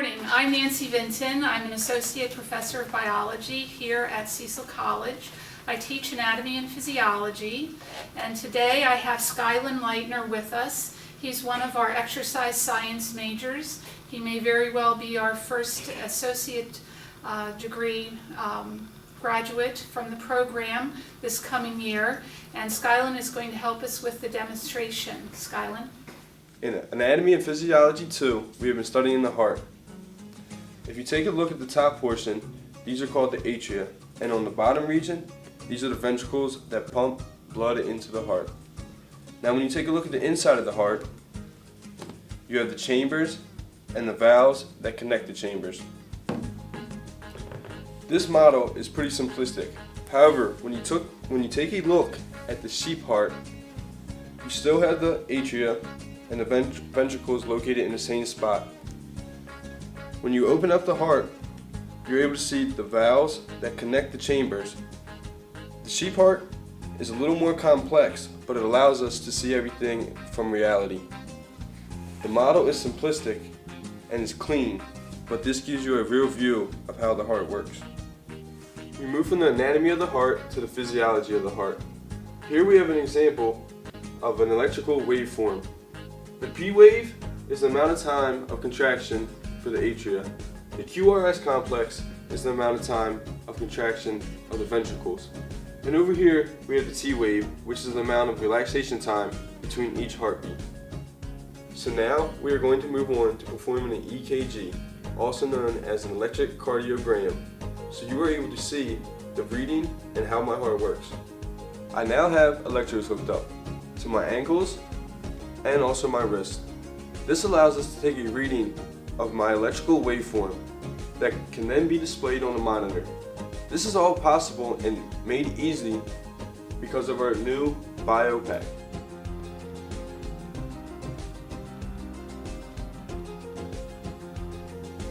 morning. I'm Nancy Vinton. I'm an associate professor of biology here at Cecil College. I teach anatomy and physiology, and today I have Skylan Leitner with us. He's one of our exercise science majors. He may very well be our first associate degree graduate from the program this coming year, and Skylan is going to help us with the demonstration. Skylan? In Anatomy and Physiology 2, we have been studying the heart. If you take a look at the top portion, these are called the atria, and on the bottom region, these are the ventricles that pump blood into the heart. Now when you take a look at the inside of the heart, you have the chambers and the valves that connect the chambers. This model is pretty simplistic. However, when you take a look at the sheep heart, you still have the atria and the ventricles located in the same spot. When you open up the heart, you're able to see the valves that connect the chambers. The sheep heart is a little more complex, but it allows us to see everything from reality. The model is simplistic and is clean, but this gives you a real view of how the heart works. We move from the anatomy of the heart to the physiology of the heart. Here we have an example of an electrical waveform. The P wave is the amount of time of contraction for the atria. The QRS complex is the amount of time of contraction of the ventricles. And over here we have the T wave, which is the amount of relaxation time between each heartbeat. So now we are going to move on to performing an EKG, also known as an electrocardiogram, so you are able to see the reading and how my heart works. I now have electrodes hooked up to my ankles and also my wrist. This allows us to take a reading of my electrical waveform that can then be displayed on the monitor. This is all possible and made easy because of our new BioPack.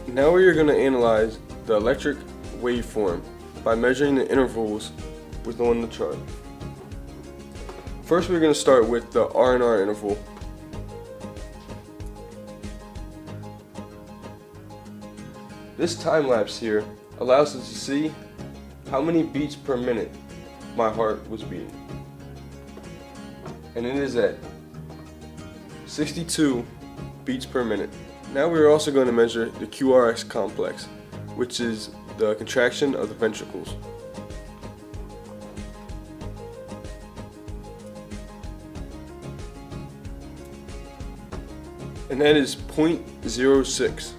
Now we are going to analyze the electric waveform by measuring the intervals within the chart. First, we're going to start with the R&R interval. This time lapse here allows us to see how many beats per minute my heart was beating. And it is at 62 beats per minute. Now we're also going to measure the QRS complex, which is the contraction of the ventricles. And that is 0.06.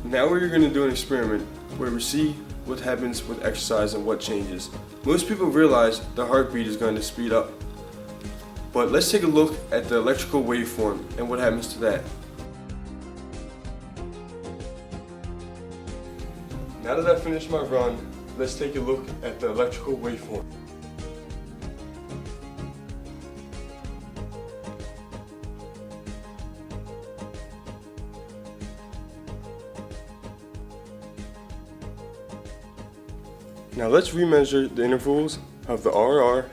Now we're going to do an experiment where we see what happens with exercise and what changes. Most people realize the heartbeat is going to speed up, but let's take a look at the electrical waveform and what happens to that. Now that I've finished my run, let's take a look at the electrical waveform. Now let's remeasure the intervals of the RR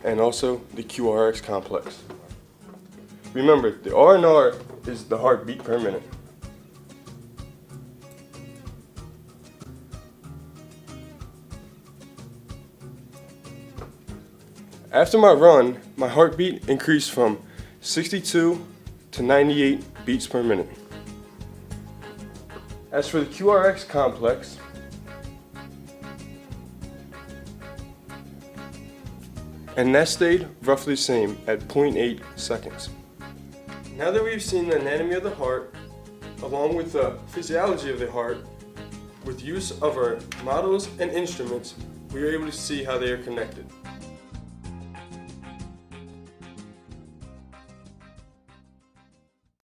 and also the QRS complex. Remember, the R and R is the heartbeat per minute. After my run, my heartbeat increased from 62 to 98 beats per minute. As for the QRS complex, and that stayed roughly the same at 0.8 seconds. Now that we've seen the anatomy of the heart, along with the physiology of the heart, with use of our models and instruments, we are able to see how they are connected.